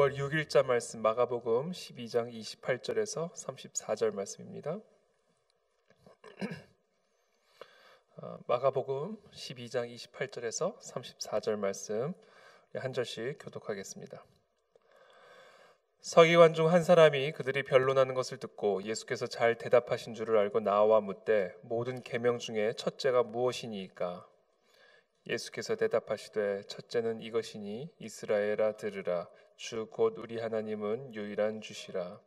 6월 6일자 말씀 마가복음 12장 28절에서 34절 말씀입니다. 마가복음 12장 28절에서 34절 말씀 한 절씩 교독하겠습니다. 서기관 중 한 사람이 그들이 변론하는 것을 듣고 예수께서 잘 대답하신 줄을 알고 나와 묻되 모든 계명 중에 첫째가 무엇이니이까? 예수께서 대답하시되 첫째는 이것이니 이스라엘아 들으라. 주 곧 우리 하나님은 유일한 주시라.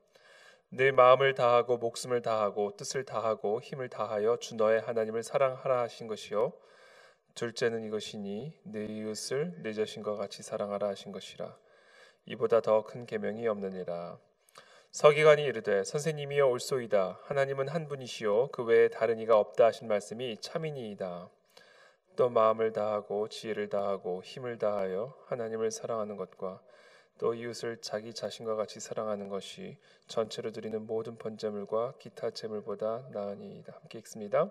내 마음을 다하고 목숨을 다하고 뜻을 다하고 힘을 다하여 주 너의 하나님을 사랑하라 하신 것이요 둘째는 이것이니 내 이웃을 내 자신과 같이 사랑하라 하신 것이라. 이보다 더 큰 계명이 없느니라. 서기관이 이르되 선생님이여 옳소이다. 하나님은 한 분이시요 그 외에 다른 이가 없다 하신 말씀이 참이니이다. 또 마음을 다하고 지혜를 다하고 힘을 다하여 하나님을 사랑하는 것과 또 이웃을 자기 자신과 같이 사랑하는 것이 전체로 드리는 모든 번제물과 기타 제물보다 나으니이다. 함께 읽습니다.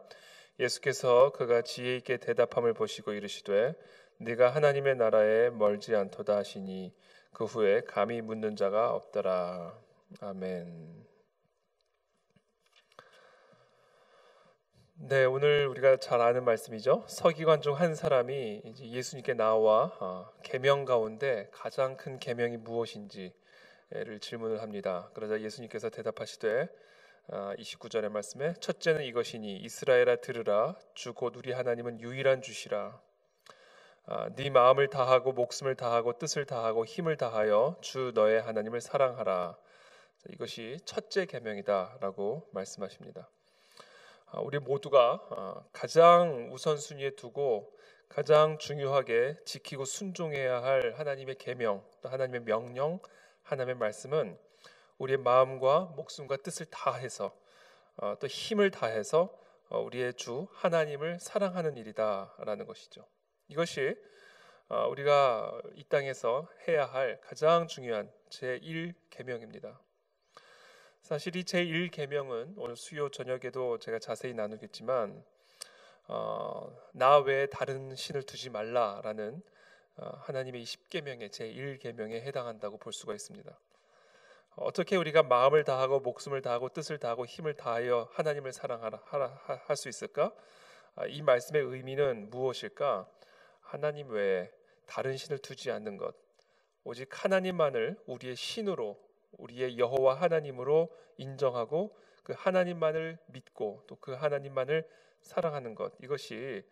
예수께서 그가 지혜 있게 대답함을 보시고 이르시되 네가 하나님의 나라에 멀지 않도다 하시니 그 후에 감히 묻는 자가 없더라. 아멘. 네, 오늘 우리가 잘 아는 말씀이죠. 서기관 중 한 사람이 이제 예수님께 나와 계명 가운데 가장 큰 계명이 무엇인지를 질문을 합니다. 그러자 예수님께서 대답하시되 29절의 말씀에 첫째는 이것이니 이스라엘아 들으라. 주 곧 우리 하나님은 유일한 주시라. 네 마음을 다하고 목숨을 다하고 뜻을 다하고 힘을 다하여 주 너의 하나님을 사랑하라. 이것이 첫째 계명이다라고 말씀하십니다. 우리 모두가 가장 우선순위에 두고 가장 중요하게 지키고 순종해야 할 하나님의 계명, 또 하나님의 명령, 하나님의 말씀은 우리의 마음과 목숨과 뜻을 다해서 또 힘을 다해서 우리의 주 하나님을 사랑하는 일이다라는 것이죠. 이것이 우리가 이 땅에서 해야 할 가장 중요한 제1계명입니다. 사실 이 제1계명은 오늘 수요 저녁에도 제가 자세히 나누겠지만 나 외에 다른 신을 두지 말라라는 하나님의 10계명의 제1계명에 해당한다고 볼 수가 있습니다. 어떻게 우리가 마음을 다하고 목숨을 다하고 뜻을 다하고 힘을 다하여 하나님을 사랑하라 할 수 있을까? 이 말씀의 의미는 무엇일까? 하나님 외에 다른 신을 두지 않는 것, 오직 하나님만을 우리의 신으로 우리의 여호와 하나님으로 인정하고 그 하나님만을 믿고 또 그 하나님만을 사랑하는 것, 이것이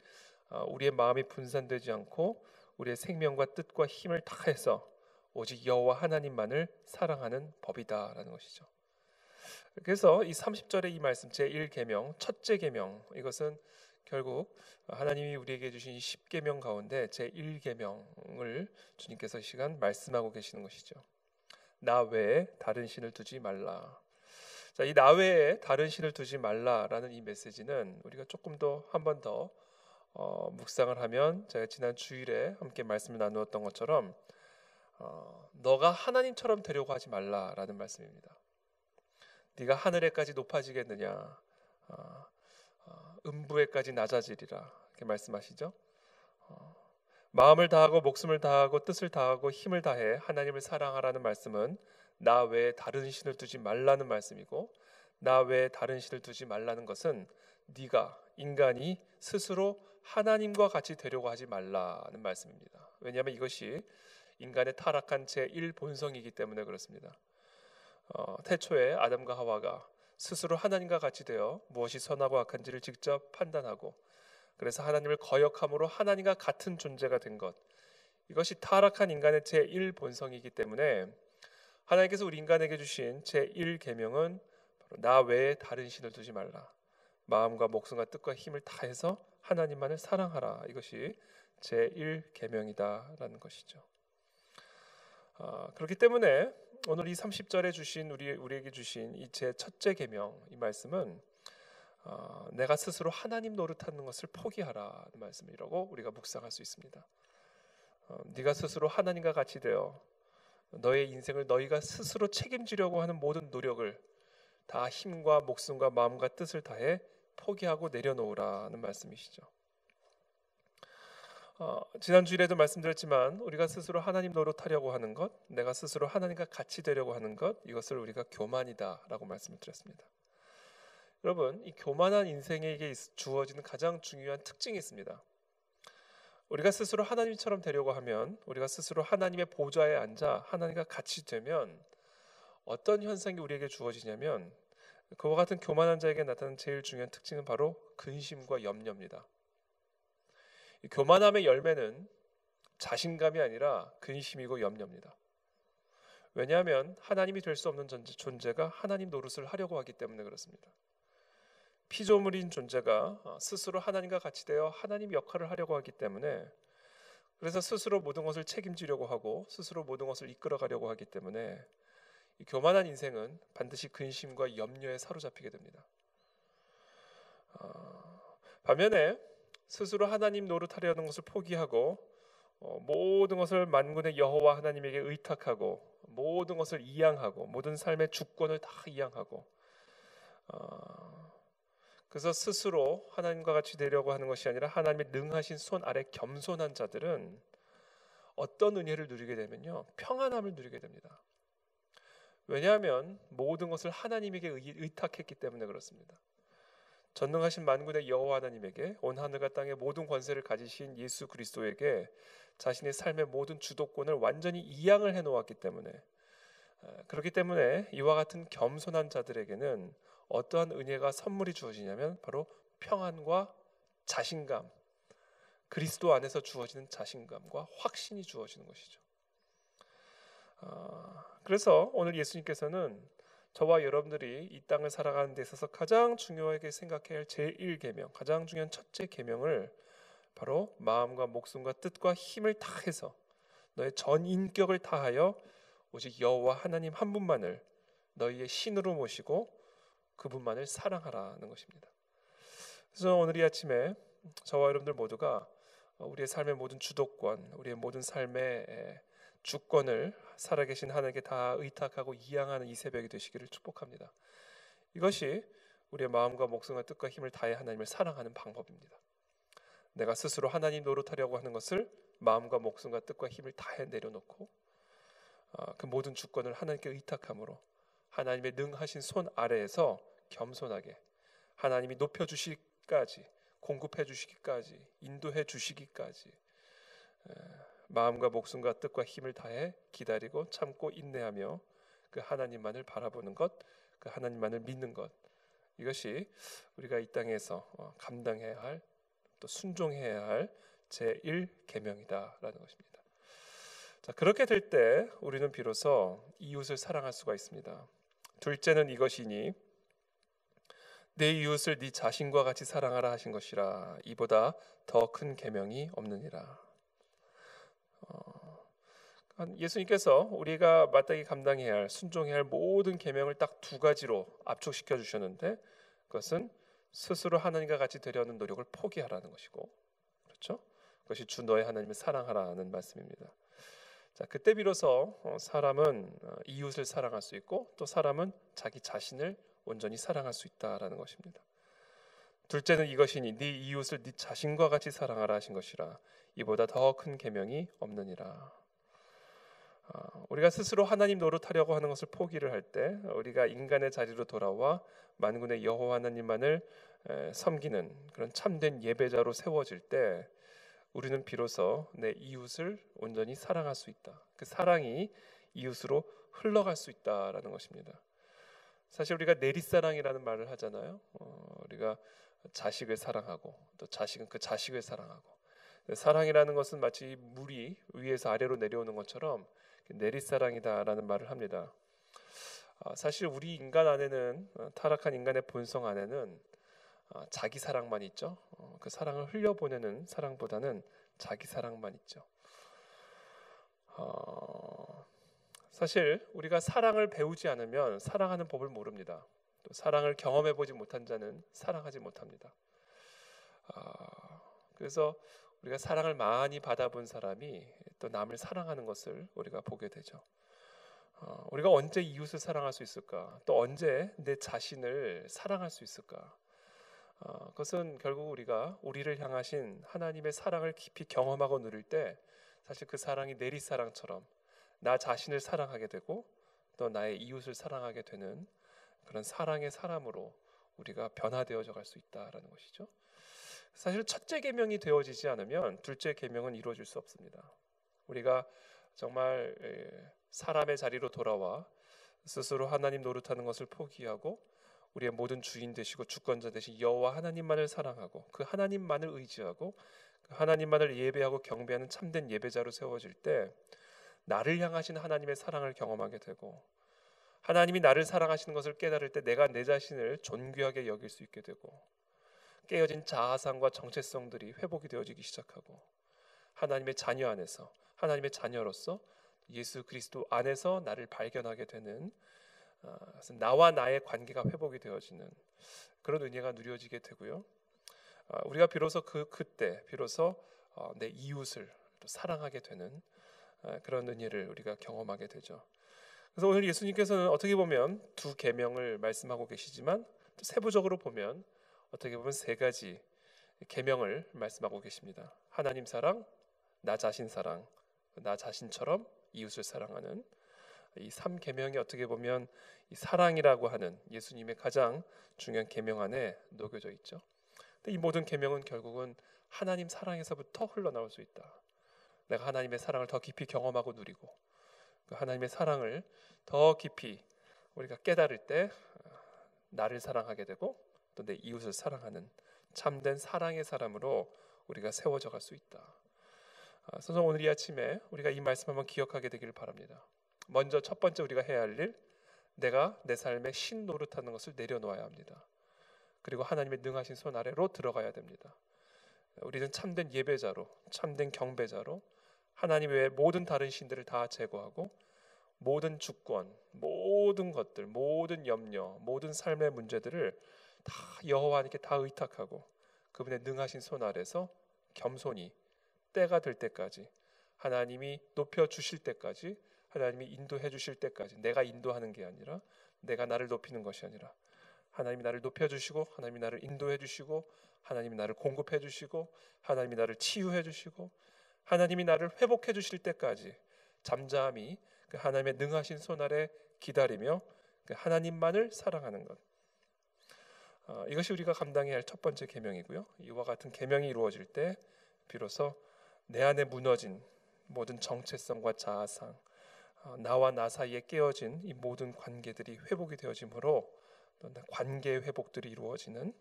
우리의 마음이 분산되지 않고 우리의 생명과 뜻과 힘을 다해서 오직 여호와 하나님만을 사랑하는 법이다라는 것이죠. 그래서 이 30절의 이 말씀 제1계명 첫째 계명, 이것은 결국 하나님이 우리에게 주신 10계명 가운데 제1계명을 주님께서 이 시간 말씀하고 계시는 것이죠. 나 외에 다른 신을 두지 말라. 자, 이 나 외에 다른 신을 두지 말라라는 이 메시지는 우리가 조금 더 한 번 더 묵상을 하면 제가 지난 주일에 함께 말씀을 나누었던 것처럼 너가 하나님처럼 되려고 하지 말라라는 말씀입니다. 네가 하늘에까지 높아지겠느냐, 음부에까지 낮아지리라 이렇게 말씀하시죠. 마음을 다하고 목숨을 다하고 뜻을 다하고 힘을 다해 하나님을 사랑하라는 말씀은 나 외에 다른 신을 두지 말라는 말씀이고, 나 외에 다른 신을 두지 말라는 것은 네가 인간이 스스로 하나님과 같이 되려고 하지 말라는 말씀입니다. 왜냐하면 이것이 인간의 타락한 제1본성이기 때문에 그렇습니다. 태초에 아담과 하와가 스스로 하나님과 같이 되어 무엇이 선하고 악한지를 직접 판단하고 그래서 하나님을 거역함으로 하나님과 같은 존재가 된 것, 이것이 타락한 인간의 제1본성이기 때문에 하나님께서 우리 인간에게 주신 제1계명은 바로 나 외에 다른 신을 두지 말라, 마음과 목숨과 뜻과 힘을 다해서 하나님만을 사랑하라, 이것이 제1계명이다라는 것이죠. 그렇기 때문에 오늘 이 30절에 주신 우리에게 주신 이 제 첫째 계명, 이 말씀은 내가 스스로 하나님 노릇하는 것을 포기하라는 말씀이라고 우리가 묵상할 수 있습니다. 네가 스스로 하나님과 같이 되어 너의 인생을 너희가 스스로 책임지려고 하는 모든 노력을 다 힘과 목숨과 마음과 뜻을 다해 포기하고 내려놓으라는 말씀이시죠. 지난 주일에도 말씀드렸지만 우리가 스스로 하나님 노릇하려고 하는 것, 내가 스스로 하나님과 같이 되려고 하는 것, 이것을 우리가 교만이다라고 말씀을 드렸습니다. 여러분, 이 교만한 인생에게 주어지는 가장 중요한 특징이 있습니다. 우리가 스스로 하나님처럼 되려고 하면, 우리가 스스로 하나님의 보좌에 앉아 하나님과 같이 되면 어떤 현상이 우리에게 주어지냐면, 그와 같은 교만한 자에게 나타나는 제일 중요한 특징은 바로 근심과 염려입니다. 이 교만함의 열매는 자신감이 아니라 근심이고 염려입니다. 왜냐하면 하나님이 될 수 없는 존재가 하나님 노릇을 하려고 하기 때문에 그렇습니다. 피조물인 존재가 스스로 하나님과 같이 되어 하나님 역할을 하려고 하기 때문에, 그래서 스스로 모든 것을 책임지려고 하고 스스로 모든 것을 이끌어가려고 하기 때문에 이 교만한 인생은 반드시 근심과 염려에 사로잡히게 됩니다. 반면에 스스로 하나님 노릇하려는 것을 포기하고 모든 것을 만군의 여호와 하나님에게 의탁하고 모든 것을 이양하고 모든 삶의 주권을 다 이양하고 그래서 스스로 하나님과 같이 되려고 하는 것이 아니라 하나님의 능하신 손 아래 겸손한 자들은 어떤 은혜를 누리게 되면요, 평안함을 누리게 됩니다. 왜냐하면 모든 것을 하나님에게 의탁했기 때문에 그렇습니다. 전능하신 만군의 여호와 하나님에게 온 하늘과 땅의 모든 권세를 가지신 예수 그리스도에게 자신의 삶의 모든 주도권을 완전히 이양을 해놓았기 때문에, 그렇기 때문에 이와 같은 겸손한 자들에게는 어떠한 은혜가 선물이 주어지냐면 바로 평안과 자신감, 그리스도 안에서 주어지는 자신감과 확신이 주어지는 것이죠. 그래서 오늘 예수님께서는 저와 여러분들이 이 땅을 살아가는 데 있어서 가장 중요하게 생각해야 할 제1계명, 가장 중요한 첫째 계명을 바로 마음과 목숨과 뜻과 힘을 다해서 너의 전 인격을 다하여 오직 여호와 하나님 한 분만을 너희의 신으로 모시고 그분만을 사랑하라는 것입니다. 그래서 오늘 이 아침에 저와 여러분들 모두가 우리의 삶의 모든 주도권, 우리의 모든 삶의 주권을 살아계신 하나님께 다 의탁하고 이양하는 이 새벽이 되시기를 축복합니다. 이것이 우리의 마음과 목숨과 뜻과 힘을 다해 하나님을 사랑하는 방법입니다. 내가 스스로 하나님 노릇하려고 하는 것을 마음과 목숨과 뜻과 힘을 다해 내려놓고 그 모든 주권을 하나님께 의탁함으로 하나님의 능하신 손 아래에서 겸손하게 하나님이 높여주시기까지, 공급해 주시기까지, 인도해 주시기까지 마음과 목숨과 뜻과 힘을 다해 기다리고 참고 인내하며 그 하나님만을 바라보는 것, 그 하나님만을 믿는 것, 이것이 우리가 이 땅에서 감당해야 할, 또 순종해야 할 제1계명이다라는 것입니다. 자, 그렇게 될 때 우리는 비로소 이웃을 사랑할 수가 있습니다. 둘째는 이것이니 내 이웃을 네 자신과 같이 사랑하라 하신 것이라. 이보다 더 큰 계명이 없느니라. 예수님께서 우리가 마땅히 감당해야 할, 순종해야 할 모든 계명을 딱 두 가지로 압축시켜 주셨는데, 그것은 스스로 하나님과 같이 되려는 노력을 포기하라는 것이고, 그렇죠? 그것이 주 너의 하나님을 사랑하라는 말씀입니다. 자, 그때 비로소 사람은 이웃을 사랑할 수 있고 또 사람은 자기 자신을 온전히 사랑할 수 있다라는 것입니다. 둘째는 이것이니 네 이웃을 네 자신과 같이 사랑하라 하신 것이라. 이보다 더 큰 계명이 없느니라. 우리가 스스로 하나님 노릇하려고 하는 것을 포기를 할 때, 우리가 인간의 자리로 돌아와 만군의 여호와 하나님만을 섬기는 그런 참된 예배자로 세워질 때 우리는 비로소 내 이웃을 온전히 사랑할 수 있다. 그 사랑이 이웃으로 흘러갈 수 있다라는 것입니다. 사실 우리가 내리사랑이라는 말을 하잖아요. 우리가 자식을 사랑하고 또 자식은 그 자식을 사랑하고, 사랑이라는 것은 마치 물이 위에서 아래로 내려오는 것처럼 내리사랑이다라는 말을 합니다. 사실 우리 인간 안에는, 타락한 인간의 본성 안에는 자기 사랑만 있죠. 그 사랑을 흘려보내는 사랑보다는 자기 사랑만 있죠. 사실 우리가 사랑을 배우지 않으면 사랑하는 법을 모릅니다. 또 사랑을 경험해보지 못한 자는 사랑하지 못합니다. 그래서 우리가 사랑을 많이 받아본 사람이 또 남을 사랑하는 것을 우리가 보게 되죠. 우리가 언제 이웃을 사랑할 수 있을까? 또 언제 내 자신을 사랑할 수 있을까? 그것은 결국 우리가 우리를 향하신 하나님의 사랑을 깊이 경험하고 누릴 때 사실 그 사랑이 내리사랑처럼 나 자신을 사랑하게 되고 또 나의 이웃을 사랑하게 되는 그런 사랑의 사람으로 우리가 변화되어져 갈 수 있다라는 것이죠. 사실 첫째 계명이 되어지지 않으면 둘째 계명은 이루어질 수 없습니다. 우리가 정말 사람의 자리로 돌아와 스스로 하나님 노릇하는 것을 포기하고 우리의 모든 주인 되시고 주권자 되신 여호와 하나님만을 사랑하고 그 하나님만을 의지하고 그 하나님만을 예배하고 경배하는 참된 예배자로 세워질 때 나를 향하신 하나님의 사랑을 경험하게 되고 하나님이 나를 사랑하시는 것을 깨달을 때 내가 내 자신을 존귀하게 여길 수 있게 되고 깨어진 자아상과 정체성들이 회복이 되어지기 시작하고 하나님의 자녀 안에서 하나님의 자녀로서 예수 그리스도 안에서 나를 발견하게 되는 나와 나의 관계가 회복이 되어지는 그런 은혜가 누려지게 되고요. 우리가 비로소 그때 비로소 내 이웃을 또 사랑하게 되는 그런 은혜를 우리가 경험하게 되죠. 그래서 오늘 예수님께서는 어떻게 보면 두 계명을 말씀하고 계시지만 세부적으로 보면 어떻게 보면 세 가지 계명을 말씀하고 계십니다. 하나님 사랑, 나 자신 사랑, 나 자신처럼 이웃을 사랑하는 이 3계명이 어떻게 보면 이 사랑이라고 하는 예수님의 가장 중요한 계명 안에 녹여져 있죠. 근데 이 모든 계명은 결국은 하나님 사랑에서부터 흘러나올 수 있다. 내가 하나님의 사랑을 더 깊이 경험하고 누리고 그 하나님의 사랑을 더 깊이 우리가 깨달을 때 나를 사랑하게 되고 또 내 이웃을 사랑하는 참된 사랑의 사람으로 우리가 세워져 갈 수 있다. 그래서 오늘 이 아침에 우리가 이 말씀 한번 기억하게 되기를 바랍니다. 먼저 첫 번째 우리가 해야 할 일, 내가 내 삶에 신 노릇하는 것을 내려놓아야 합니다. 그리고 하나님의 능하신 손 아래로 들어가야 됩니다. 우리는 참된 예배자로, 참된 경배자로 하나님 외에 모든 다른 신들을 다 제거하고 모든 주권, 모든 것들, 모든 염려, 모든 삶의 문제들을 다 여호와님께 다 의탁하고 그분의 능하신 손 아래서 겸손히 때가 될 때까지 하나님이 높여주실 때까지 하나님이 인도해 주실 때까지 내가 인도하는 게 아니라 내가 나를 높이는 것이 아니라 하나님이 나를 높여주시고 하나님이 나를 인도해 주시고 하나님이 나를 공급해 주시고 하나님이 나를 치유해 주시고 하나님이 나를 회복해 주실 때까지 잠잠히 그 하나님의 능하신 손 아래 기다리며 그 하나님만을 사랑하는 것, 이것이 우리가 감당해야 할 첫 번째 계명이고요. 이와 같은 계명이 이루어질 때 비로소 내 안에 무너진 모든 정체성과 자아상, 나와 나 사이에 깨어진 이 모든 관계들이 회복이 되어지므로 관계의 회복들이 이루어지는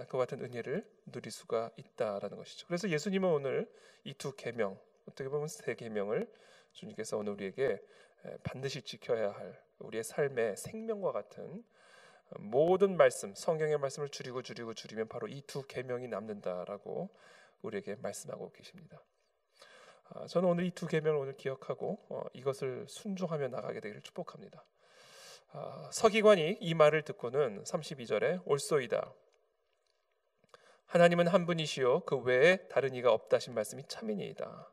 그 같은 은혜를 누릴 수가 있다라는 것이죠. 그래서 예수님은 오늘 이 두 계명, 어떻게 보면 세 계명을 주님께서 오늘 우리에게 반드시 지켜야 할 우리의 삶의 생명과 같은 모든 말씀, 성경의 말씀을 줄이면 바로 이 두 계명이 남는다라고 우리에게 말씀하고 계십니다. 저는 오늘 이 두 계명을 오늘 기억하고 이것을 순종하며 나가게 되기를 축복합니다. 서기관이 이 말을 듣고는 32절에 옳소이다. 하나님은 한 분이시요 그 외에 다른 이가 없다신 말씀이 참이니이다.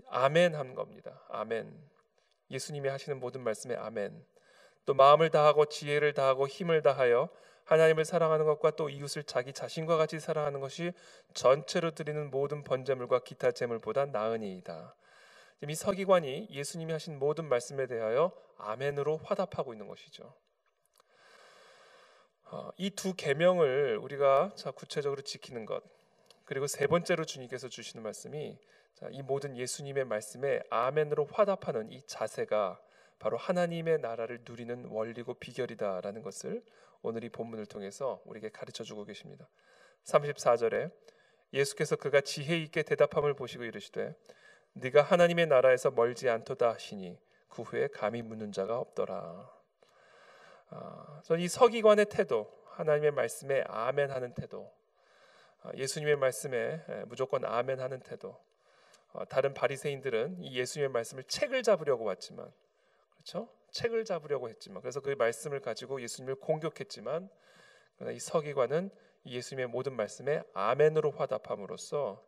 아멘 한 겁니다. 아멘. 예수님이 하시는 모든 말씀에 아멘. 또 마음을 다하고 지혜를 다하고 힘을 다하여 하나님을 사랑하는 것과 또 이웃을 자기 자신과 같이 사랑하는 것이 전체로 드리는 모든 번제물과 기타 제물보다 나으니이다. 이 서기관이 예수님이 하신 모든 말씀에 대하여 아멘으로 화답하고 있는 것이죠. 이 두 계명을 우리가 구체적으로 지키는 것, 그리고 세 번째로 주님께서 주시는 말씀이 이 모든 예수님의 말씀에 아멘으로 화답하는 이 자세가 바로 하나님의 나라를 누리는 원리고 비결이다라는 것을 오늘 이 본문을 통해서 우리에게 가르쳐주고 계십니다. 34절에 예수께서 그가 지혜 있게 대답함을 보시고 이르시되 네가 하나님의 나라에서 멀지 않도다 하시니 그 후에 감히 묻는 자가 없더라. 저는 이 서기관의 태도, 하나님의 말씀에 아멘하는 태도, 예수님의 말씀에 무조건 아멘하는 태도. 다른 바리새인들은 이 예수님의 말씀을 책을 잡으려고 왔지만, 그렇죠? 책을 잡으려고 했지만, 그래서 그 말씀을 가지고 예수님을 공격했지만, 그러나 이 서기관은 예수님의 모든 말씀에 아멘으로 화답함으로써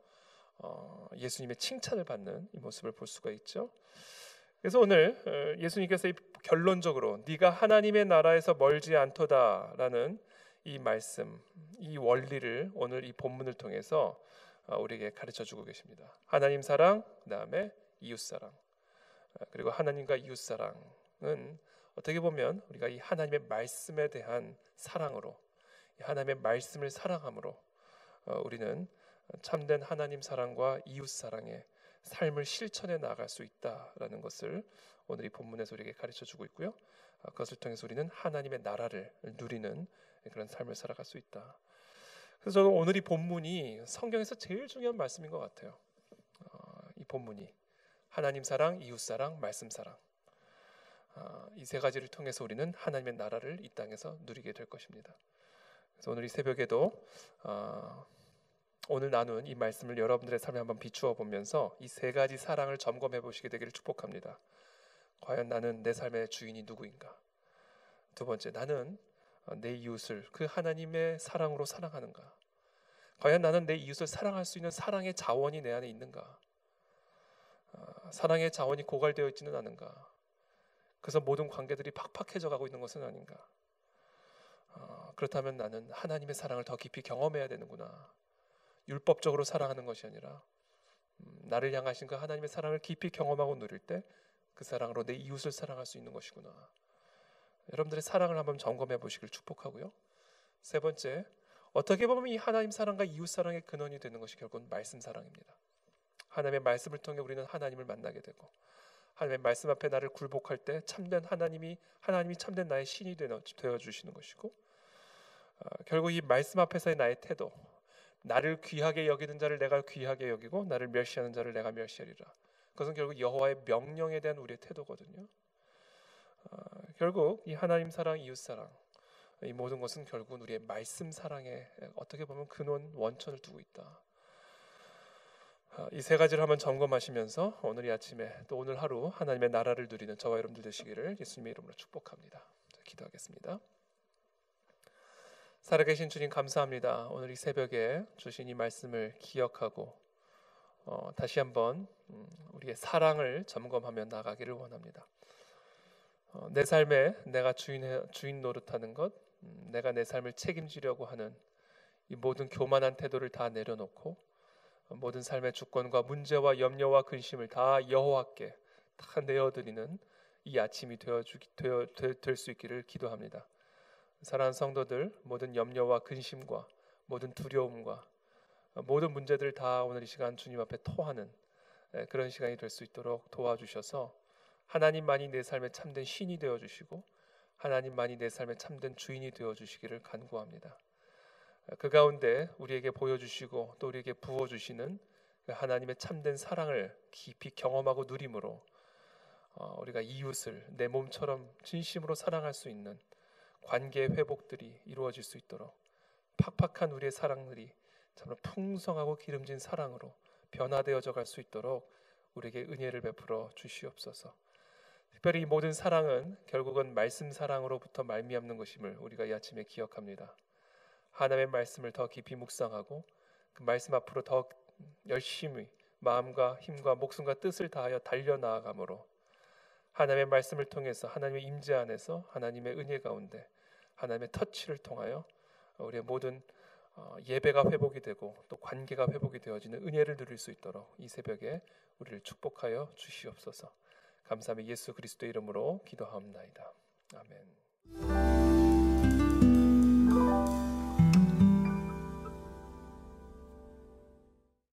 예수님의 칭찬을 받는 이 모습을 볼 수가 있죠. 그래서 오늘 예수님께서 결론적으로 네가 하나님의 나라에서 멀지 않도다라는 이 말씀, 이 원리를 오늘 이 본문을 통해서 우리에게 가르쳐 주고 계십니다. 하나님 사랑, 그다음에 이웃 사랑. 그리고 하나님과 이웃 사랑은 어떻게 보면 우리가 이 하나님의 말씀에 대한 사랑으로, 이 하나님의 말씀을 사랑함으로 우리는 참된 하나님 사랑과 이웃 사랑의 삶을 실천해 나갈 수 있다라는 것을 오늘 이 본문에서 우리에게 가르쳐 주고 있고요. 그것을 통해서 우리는 하나님의 나라를 누리는 그런 삶을 살아갈 수 있다. 그래서 저는 오늘 이 본문이 성경에서 제일 중요한 말씀인 것 같아요. 이 본문이 하나님 사랑, 이웃 사랑, 말씀 사랑, 이 세 가지를 통해서 우리는 하나님의 나라를 이 땅에서 누리게 될 것입니다. 그래서 오늘 이 새벽에도 오늘 나눈 이 말씀을 여러분들의 삶에 한번 비추어 보면서 이 세 가지 사랑을 점검해 보시게 되기를 축복합니다. 과연 나는 내 삶의 주인이 누구인가? 두 번째, 나는 내 이웃을 그 하나님의 사랑으로 사랑하는가? 과연 나는 내 이웃을 사랑할 수 있는 사랑의 자원이 내 안에 있는가? 사랑의 자원이 고갈되어 있지는 않은가? 그래서 모든 관계들이 팍팍해져 가고 있는 것은 아닌가? 그렇다면 나는 하나님의 사랑을 더 깊이 경험해야 되는구나. 율법적으로 사랑하는 것이 아니라 나를 향하신 그 하나님의 사랑을 깊이 경험하고 누릴 때 그 사랑으로 내 이웃을 사랑할 수 있는 것이구나. 여러분들의 사랑을 한번 점검해 보시길 축복하고요. 세 번째, 어떻게 보면 이 하나님 사랑과 이웃 사랑의 근원이 되는 것이 결국은 말씀 사랑입니다. 하나님의 말씀을 통해 우리는 하나님을 만나게 되고, 하나님의 말씀 앞에 나를 굴복할 때 참된 하나님이 참된 나의 신이 되어 주시는 것이고, 결국 이 말씀 앞에서의 나의 태도, 나를 귀하게 여기는 자를 내가 귀하게 여기고 나를 멸시하는 자를 내가 멸시하리라. 그것은 결국 여호와의 명령에 대한 우리의 태도거든요. 결국 이 하나님 사랑, 이웃 사랑, 이 모든 것은 결국은 우리의 말씀 사랑에 어떻게 보면 근원, 원천을 두고 있다. 이 세 가지를 한번 점검하시면서 오늘 이 아침에 또 오늘 하루 하나님의 나라를 누리는 저와 여러분들 되시기를 예수님의 이름으로 축복합니다. 기도하겠습니다. 살아계신 주님 감사합니다. 오늘 이 새벽에 주신 이 말씀을 기억하고 다시 한번 우리의 사랑을 점검하며 나가기를 원합니다. 내 삶에 내가 주인 노릇하는 것, 내가 내 삶을 책임지려고 하는 이 모든 교만한 태도를 다 내려놓고 모든 삶의 주권과 문제와 염려와 근심을 다 여호와께 다 내어드리는 이 아침이 될 수 있기를 기도합니다. 사랑하는 성도들, 모든 염려와 근심과 모든 두려움과 모든 문제들을 다 오늘 이 시간 주님 앞에 토하는 그런 시간이 될 수 있도록 도와주셔서 하나님만이 내 삶의 참된 신이 되어주시고 하나님만이 내 삶의 참된 주인이 되어주시기를 간구합니다. 그 가운데 우리에게 보여주시고 또 우리에게 부어주시는 하나님의 참된 사랑을 깊이 경험하고 누림으로 우리가 이웃을 내 몸처럼 진심으로 사랑할 수 있는 관계의 회복들이 이루어질 수 있도록 팍팍한 우리의 사랑들이 참으로 풍성하고 기름진 사랑으로 변화되어져 갈 수 있도록 우리에게 은혜를 베풀어 주시옵소서. 특별히 이 모든 사랑은 결국은 말씀 사랑으로부터 말미암는 것임을 우리가 이 아침에 기억합니다. 하나님의 말씀을 더 깊이 묵상하고 그 말씀 앞으로 더 열심히 마음과 힘과 목숨과 뜻을 다하여 달려나아가므로 하나님의 말씀을 통해서 하나님의 임재 안에서 하나님의 은혜 가운데 하나님의 터치를 통하여 우리의 모든 예배가 회복이 되고 또 관계가 회복이 되어지는 은혜를 누릴 수 있도록 이 새벽에 우리를 축복하여 주시옵소서. 감사하며 예수 그리스도의 이름으로 기도하옵나이다. 아멘.